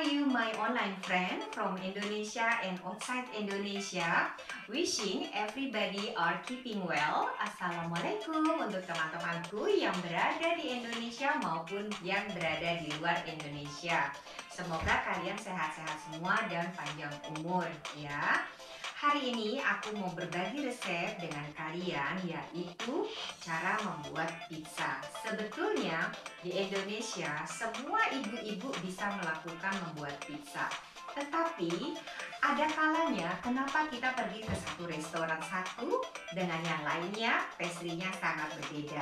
are you, my online friend from Indonesia and outside Indonesia? Wishing everybody are keeping well. Assalamualaikum untuk teman-temanku yang berada di Indonesia maupun yang berada di luar Indonesia. Semoga kalian sehat-sehat semua dan panjang umur ya. Hari ini aku mau berbagi resep dengan kalian, yaitu cara membuat pizza. Sebetulnya di Indonesia semua ibu-ibu bisa melakukan membuat pizza. Tetapi ada kalanya kenapa kita pergi ke satu restoran satu dengan yang lainnya pastry-nya sangat berbeda.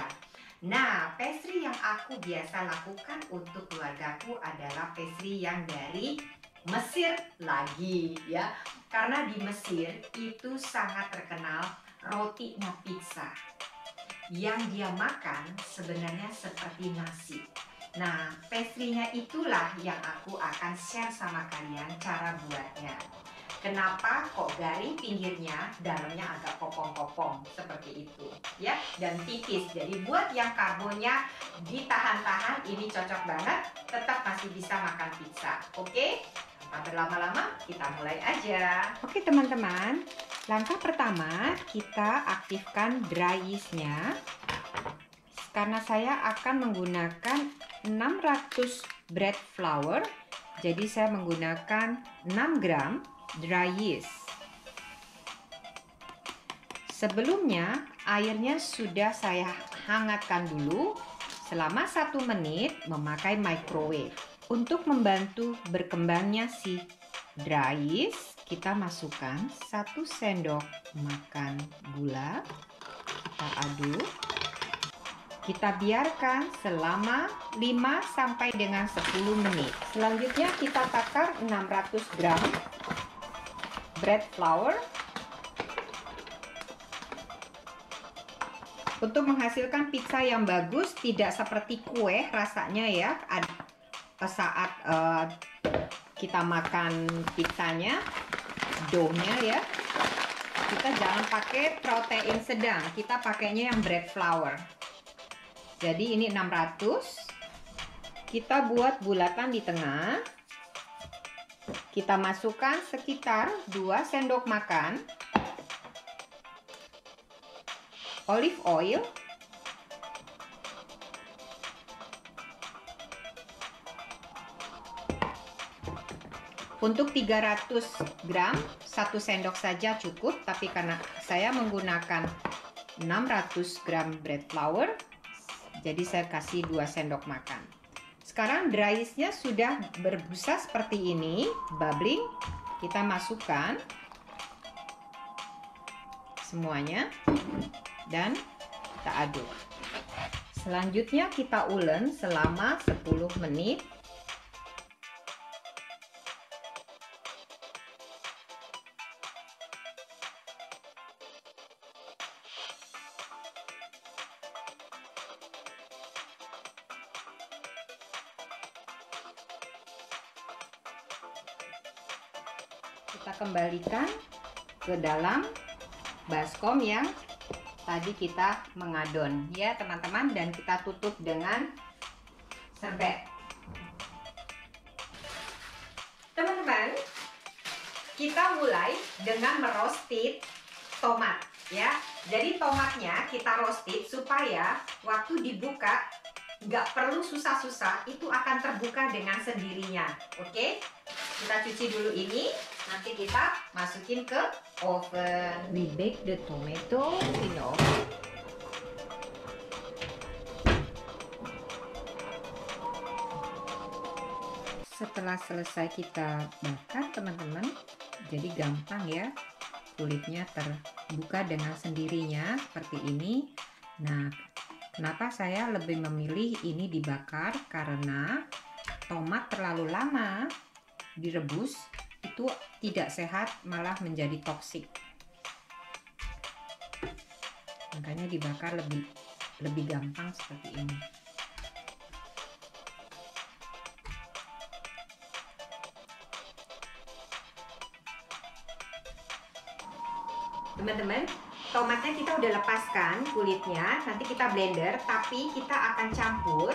Nah, pastry yang aku biasa lakukan untuk keluargaku adalah pastry yang dari Mesir lagi ya. Karena di Mesir itu sangat terkenal rotinya pizza. Yang dia makan sebenarnya seperti nasi. Nah, pastry-nya itulah yang aku akan share sama kalian cara buatnya. Kenapa kok garing pinggirnya, dalamnya agak kopong-kopong seperti itu ya, dan tipis. Jadi buat yang karbonnya ditahan-tahan ini cocok banget, tetap masih bisa makan pizza. Oke? Tanpa berlama-lama kita mulai aja. Oke teman-teman, langkah pertama kita aktifkan dry yeast-nya. Karena saya akan menggunakan 600 bread flour, jadi saya menggunakan 6 gram dry yeast. Sebelumnya airnya sudah saya hangatkan dulu selama 1 menit memakai microwave. Untuk membantu berkembangnya si dry yeast, kita masukkan 1 sendok makan gula, kita aduk. Kita biarkan selama 5 sampai dengan 10 menit. Selanjutnya kita takar 600 gram bread flour. Untuk menghasilkan pizza yang bagus, tidak seperti kue rasanya ya. Saat kita makan pizzanya, doughnya ya, kita jangan pakai protein sedang, kita pakainya yang bread flour. Jadi ini 600, kita buat bulatan di tengah, kita masukkan sekitar 2 sendok makan olive oil, untuk 300 gram 1 sendok saja cukup, tapi karena saya menggunakan 600 gram bread flour, jadi saya kasih 2 sendok makan. Sekarang dry yeast-nya sudah berbusa seperti ini, bubbling. Kita masukkan semuanya dan kita aduk. Selanjutnya kita ulen selama 10 menit. Kita kembalikan ke dalam baskom yang tadi kita mengadon ya teman-teman, dan kita tutup dengan serbet. Teman-teman, kita mulai dengan merostit tomat ya. Jadi tomatnya kita roasted supaya waktu dibuka nggak perlu susah-susah, itu akan terbuka dengan sendirinya. Oke? Kita cuci dulu ini, nanti kita masukin ke oven. We bake the tomato in the oven. Setelah selesai kita bakar teman-teman, jadi gampang ya, kulitnya terbuka dengan sendirinya seperti ini. Nah, kenapa saya lebih memilih ini dibakar? Karena tomat terlalu lama direbus itu tidak sehat, malah menjadi toksik. Makanya dibakar lebih gampang seperti ini. Teman-teman, tomatnya kita udah lepaskan kulitnya, nanti kita blender, tapi kita akan campur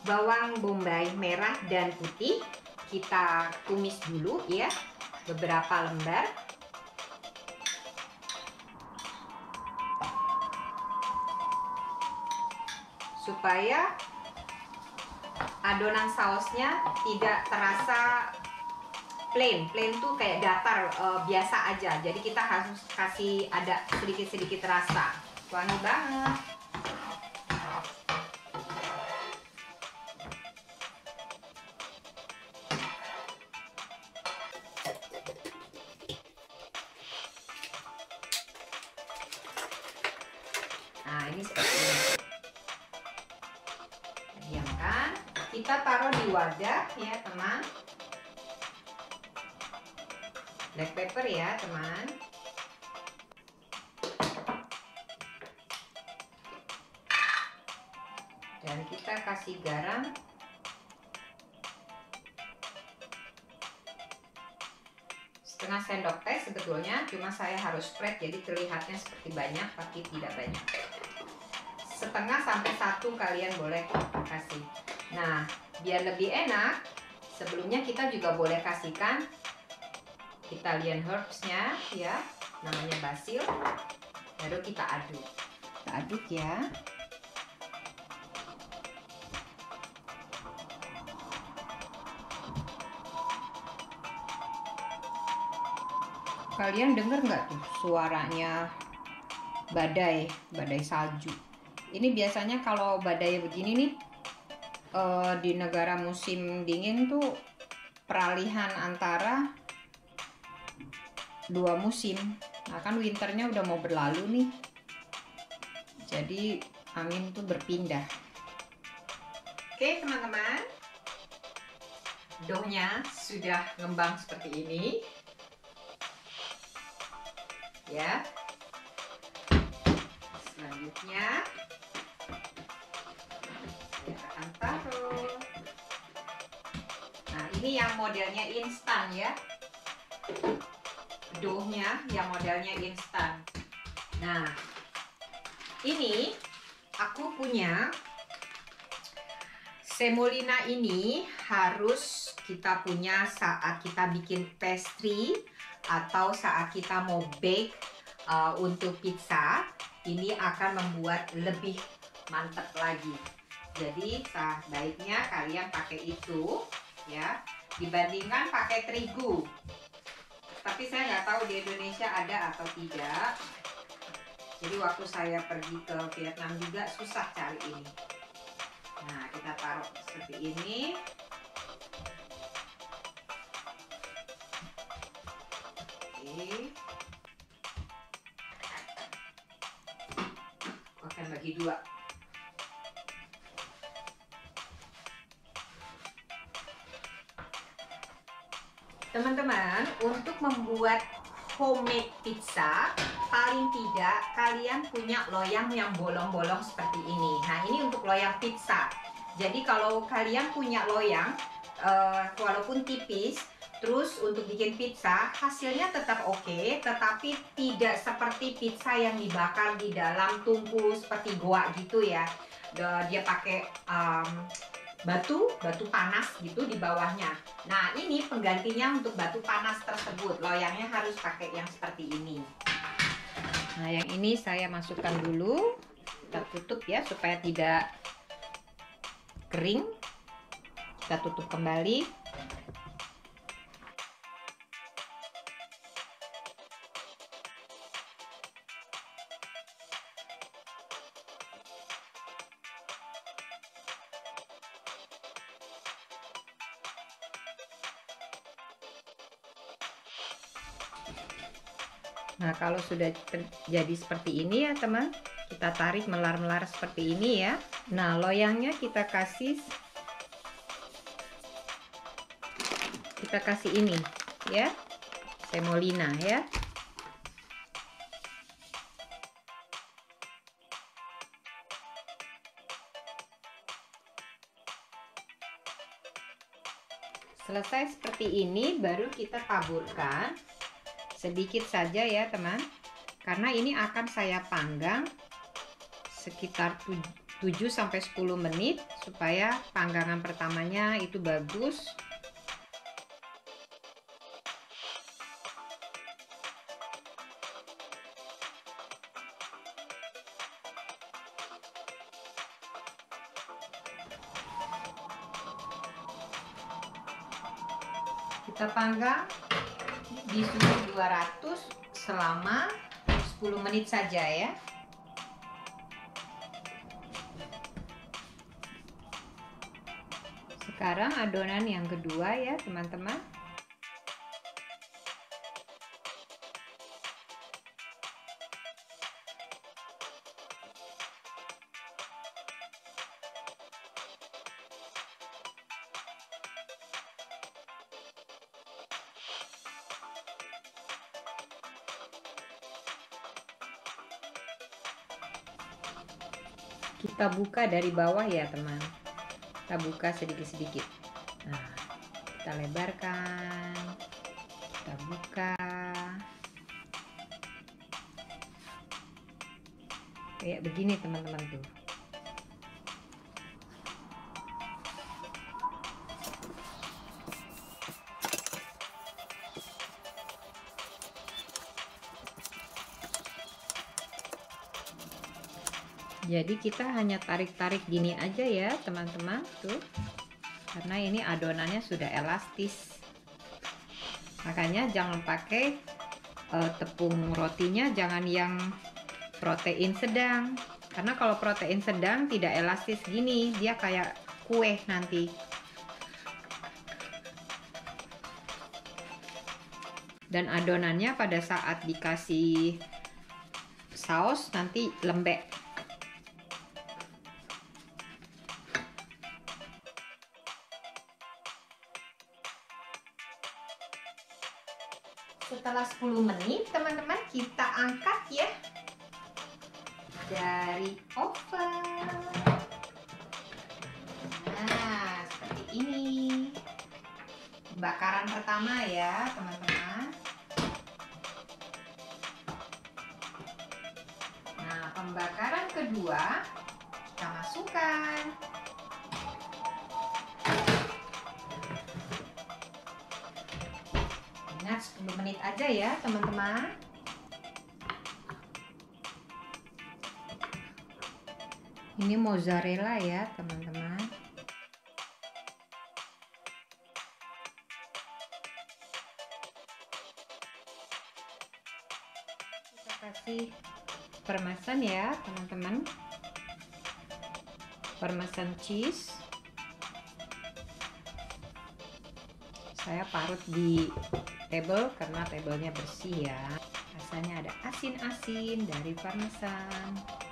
bawang bombay merah dan putih kita tumis dulu ya, beberapa lembar. Supaya adonan sausnya tidak terasa plain tuh kayak datar, biasa aja. Jadi kita harus kasih ada sedikit-sedikit rasa. Wangi banget. Nah, ini seperti ini. Diamkan. Kita taruh di wadah ya, teman. Black pepper ya, teman. Dan kita kasih garam. Setengah sendok teh sebetulnya, cuma saya harus spread jadi terlihatnya seperti banyak tapi tidak banyak. Setengah sampai 1 kalian boleh kasih. Nah, biar lebih enak, sebelumnya kita juga boleh kasihkan Italian herbs-nya ya, namanya basil. Baru kita aduk. Kita aduk ya. Kalian dengar nggak tuh suaranya badai salju? Ini biasanya kalau badai begini nih, di negara musim dingin tuh peralihan antara 2 musim. Nah kan winternya udah mau berlalu nih, jadi angin tuh berpindah. Oke teman-teman, doughnya sudah ngembang seperti ini ya. Selanjutnya kita akan taruh. Nah ini yang modelnya instan ya, doughnya yang modelnya instan. Nah ini aku punya semolina, ini harus kita punya saat kita bikin pastry atau saat kita mau bake untuk pizza. Ini akan membuat lebih mantap lagi. Jadi baiknya kalian pakai itu ya, dibandingkan pakai terigu. Tapi saya nggak tahu di Indonesia ada atau tidak. Jadi waktu saya pergi ke Vietnam juga susah cari ini. Nah kita taruh seperti ini. Oke. Aku akan bagi 2. Teman-teman, untuk membuat homemade pizza, paling tidak kalian punya loyang yang bolong-bolong seperti ini. Nah, ini untuk loyang pizza. Jadi kalau kalian punya loyang, walaupun tipis, terus untuk bikin pizza, hasilnya tetap oke, tetapi tidak seperti pizza yang dibakar di dalam tungku seperti goa gitu ya. Dia pakai batu panas gitu di bawahnya. Nah ini penggantinya untuk batu panas tersebut. Loyangnya harus pakai yang seperti ini. Nah yang ini saya masukkan dulu. Kita tutup ya supaya tidak kering. Kita tutup kembali. Nah kalau sudah jadi seperti ini ya teman, kita tarik melar-melar seperti ini ya. Nah loyangnya kita kasih ini ya, semolina ya. Selesai seperti ini baru kita taburkan sedikit saja ya teman, karena ini akan saya panggang sekitar 7-10 menit supaya panggangan pertamanya itu bagus. Kita panggang di suhu 200 selama 10 menit saja ya. Sekarang adonan yang kedua ya teman-teman. Kita buka dari bawah ya teman, kita buka sedikit-sedikit. Nah, kita lebarkan, kita buka kayak begini teman-teman tuh. Jadi kita hanya tarik-tarik gini aja ya teman-teman tuh, karena ini adonannya sudah elastis. Makanya jangan pakai tepung rotinya, jangan yang protein sedang, karena kalau protein sedang tidak elastis gini, dia kayak kue nanti. Dan adonannya pada saat dikasih saus nanti lembek. Setelah 10 menit teman-teman, kita angkat ya dari oven. Nah, seperti ini bakaran pertama ya teman-teman. Nah, pembakaran kedua kita masukkan. Ingat 10 menit aja ya teman-teman. Ini mozzarella ya teman-teman. Kita kasih parmesan ya teman-teman, parmesan cheese. Saya parut di table karena tablenya bersih ya. Rasanya ada asin-asin dari parmesan.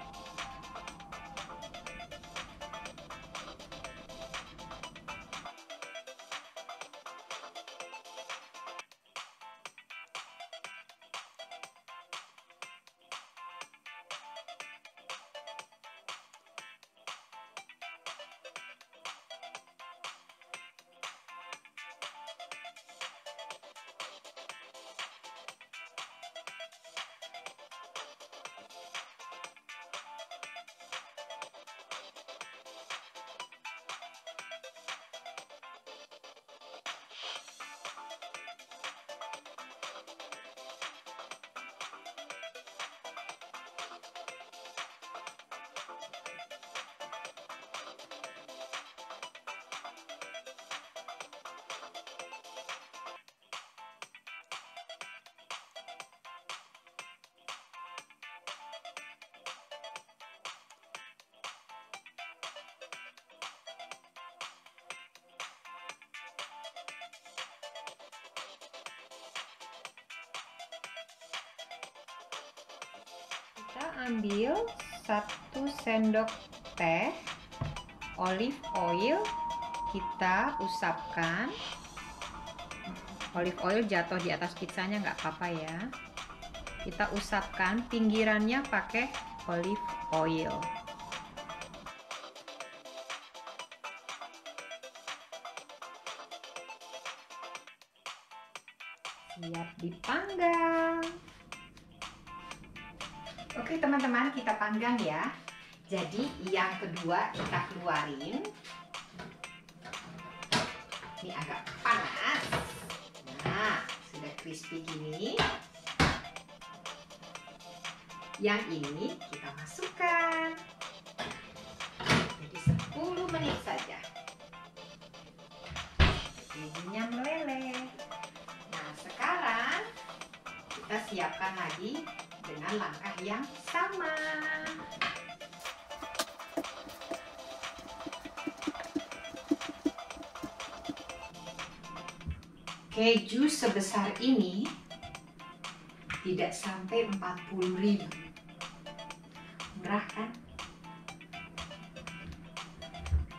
Kita ambil 1 sendok teh olive oil, kita usapkan. Olive oil jatuh di atas pizzanya nggak apa-apa ya. Kita usapkan pinggirannya pakai olive oil. Siap dipanggang. Oke teman-teman, kita panggang ya. Jadi yang kedua kita keluarin. Ini agak panas. Nah, sudah crispy gini. Yang ini kita masukkan. Jadi 10 menit saja. Kejunya meleleh. Nah, sekarang kita siapkan lagi dengan langkah yang sama. Keju sebesar ini tidak sampai 40.000. Murah kan?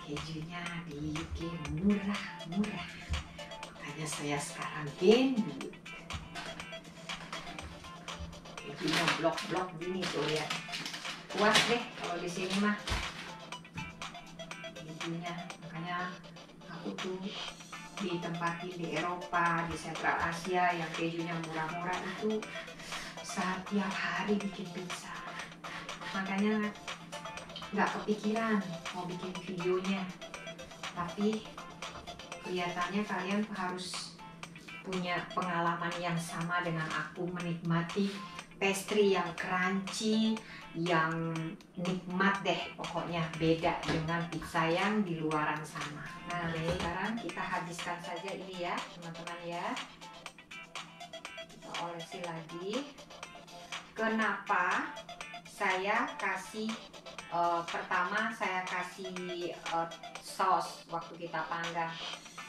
Kejunya di UK murah. Makanya saya sekarang gendut. Kejunya blok-blok gini tuh ya. Puas deh kalau di sini mah. Kejunya, makanya aku tuh ditempatin di Eropa, di Sentral Asia yang kejunya murah-murah itu setiap hari bikin pizza. Makanya nggak kepikiran mau bikin videonya, tapi kelihatannya kalian harus punya pengalaman yang sama dengan aku menikmati pastry yang crunchy, yang nikmat deh, pokoknya beda dengan pizza yang di luaran sana. Nah, sekarang kita habiskan saja ini ya teman-teman ya. Kita olesi lagi. Kenapa saya kasih pertama saya kasih saus waktu kita panggang,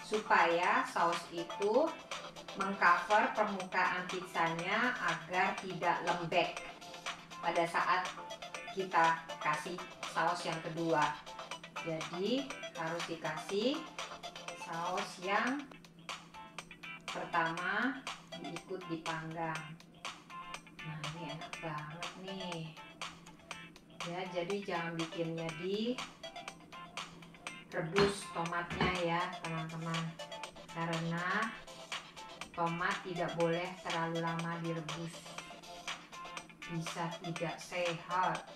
supaya saus itu mengcover permukaan pizzanya agar tidak lembek pada saat kita kasih saus yang kedua. Jadi harus dikasih saus yang pertama diikut dipanggang. Nah, ini enak banget nih ya. Jadi jangan bikinnya di rebus tomatnya ya teman-teman, karena tomat tidak boleh terlalu lama direbus, bisa tidak sehat.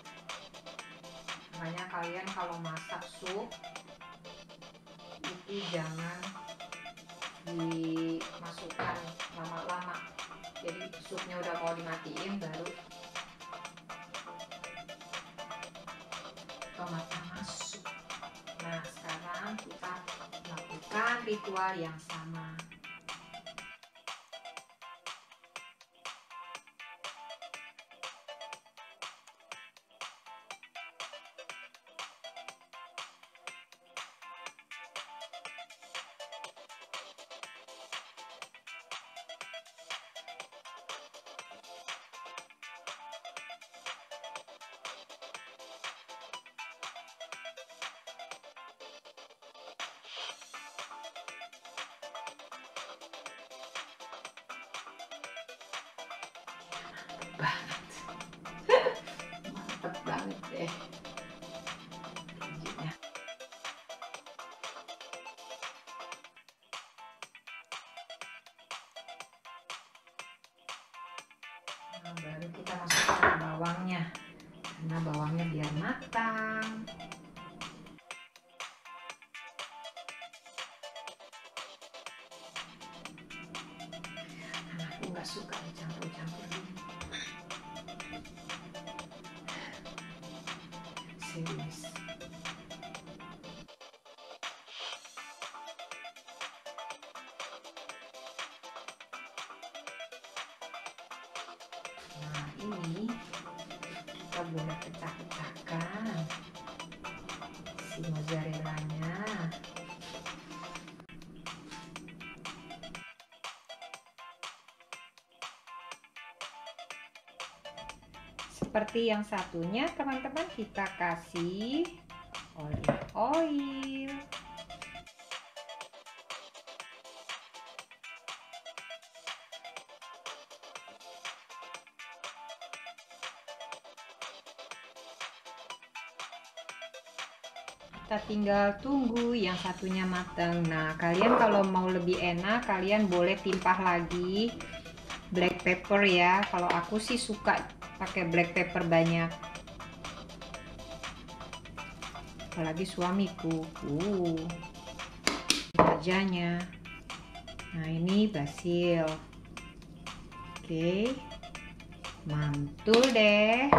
Makanya kalian kalau masak sup itu jangan dimasukkan lama-lama. Jadi supnya udah mau dimatiin baru tomatnya masuk. Nah, sekarang kita lakukan ritual yang sama. Mantep banget deh. Nah, baru kita masukkan bawangnya, karena bawangnya biar matang. Aku nggak suka dicampur-campur gini. Serius. Nah, ini kita boleh pecah-pecahkan si mozzarellanya. Seperti yang satunya teman-teman, kita kasih olive oil. Kita tinggal tunggu yang satunya matang. Nah, kalian kalau mau lebih enak, kalian boleh timpah lagi black pepper ya. Kalau aku sih suka pakai black pepper banyak. apalagi suamiku. Wajahnya. Nah, ini basil. Oke. Mantul deh.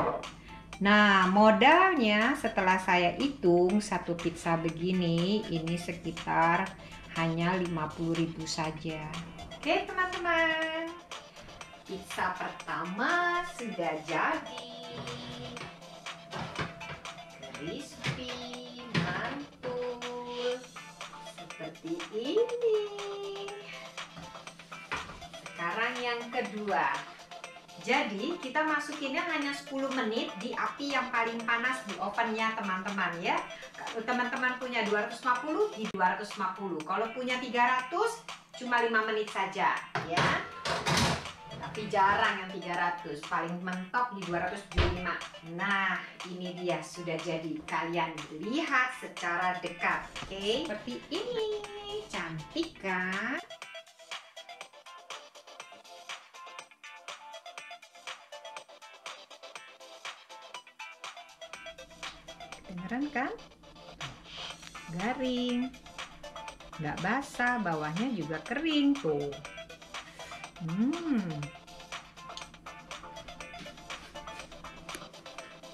Nah, modalnya setelah saya hitung satu pizza begini, ini sekitar hanya 50.000 saja. Oke, teman-teman. Pizza pertama sudah jadi. Crispy, mantul. Seperti ini. Sekarang yang kedua. Jadi kita masukinnya hanya 10 menit di api yang paling panas di ovennya teman-teman ya. Kalau teman-teman punya 250 di 250. Kalau punya 300 cuma 5 menit saja ya. Tapi jarang yang 300, paling mentok di 275. Nah, ini dia sudah jadi. Kalian lihat secara dekat, oke? Seperti ini. Cantik kan? Kedengeran kan? Garing, nggak basah, bawahnya juga kering tuh.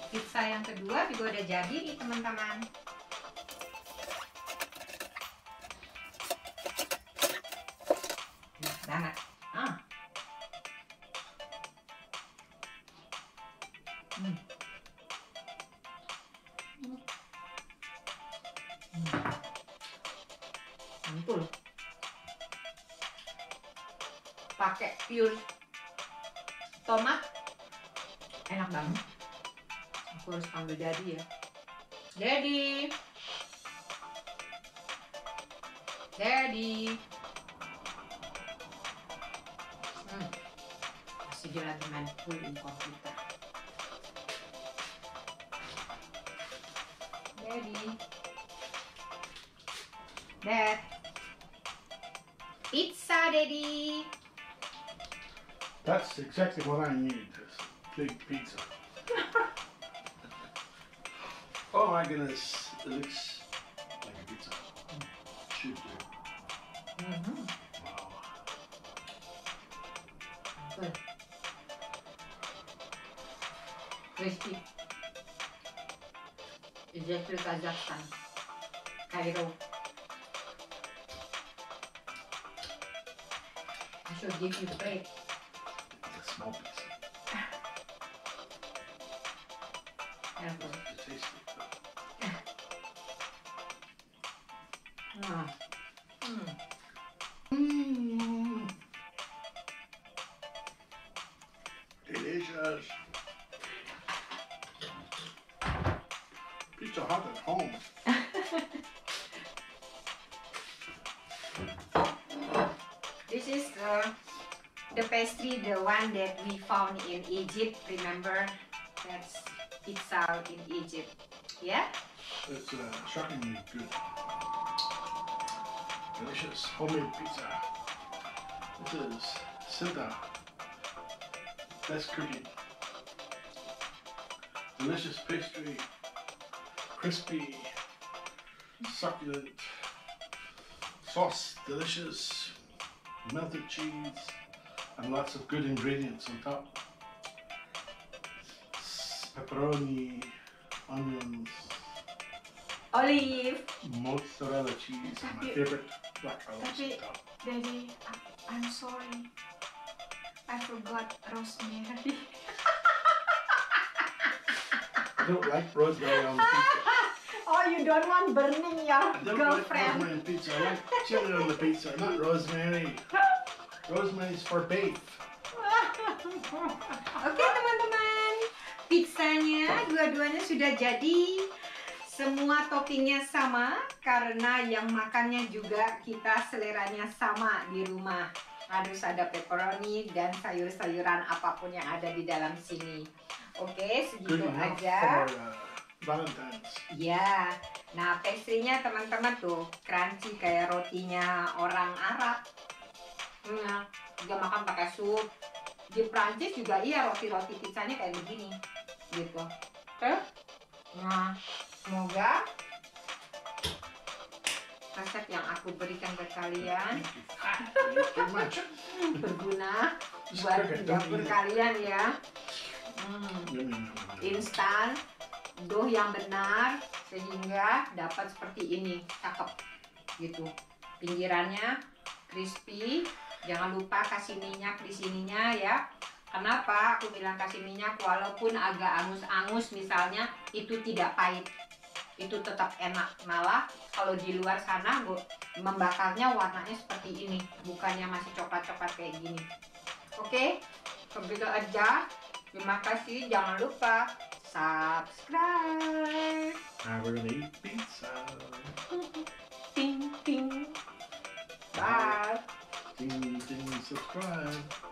Pizza yang kedua juga udah jadi nih teman-teman. Enak banget. Mantul. Pakai pure tomat, enak banget. Aku harus panggil Daddy ya. Daddy, Daddy. Masih dia lagi main full di komputer. Daddy, Dad, pizza, Daddy. That's exactly what I need, this big pizza. Oh my goodness, it looks like a pizza. Should do. Wow. Good. Crispy. Exactly Kazakhstan. Cairo. I should give you plate. It's a small pizza. Careful. It tastes good. Delicious. Pizza Hut at home. This is the pastry, the one that we found in Egypt. Remember, that's pizza in Egypt. Yeah. It's shockingly good. Delicious homemade pizza. This is Sida. Best cooking. Delicious pastry. Crispy. Succulent. Sauce. Delicious. Melted cheese. And lots of good ingredients on top. Pepperoni. Onions. Olive. Mozzarella cheese. And my favorite black olives on top. Daddy, I'm sorry. I forgot rosemary. I don't like rosemary on the pizza. Oh, you don't want burning your I don't like girlfriend. rosemary on pizza. I like chili on the pizza, not rosemary. Rosemary's for beef. Oke teman-teman, pizzanya dua-duanya sudah jadi. Semua toppingnya sama karena yang makannya juga kita seleranya sama di rumah. Harus ada pepperoni dan sayur-sayuran apapun yang ada di dalam sini. Oke, segitu Good enough aja. for Valentine's. Ya, nah pastry-nya teman-teman tuh crunchy kayak rotinya orang Arab. Juga makan pakai sup. Di Prancis juga iya roti-roti pizzanya kayak begini, gitu. Oke? Nah, semoga resep yang aku berikan ke kalian. Too much. Berguna Just buat cook it, di don't dapur eat it. kalian ya. Yummy. Instan, dough yang benar sehingga dapat seperti ini, cakep gitu. Pinggirannya crispy. Jangan lupa kasih minyak di sininya ya. Kenapa aku bilang kasih minyak? Walaupun agak angus-angus misalnya, itu tidak pahit, itu tetap enak. Malah kalau di luar sana membakarnya warnanya seperti ini, bukannya masih coklat-coklat kayak gini. Oke, begitu aja. Terima kasih, jangan lupa subscribe. Now we're gonna eat pizza. Ting ting. Bye. Ding, ding, subscribe.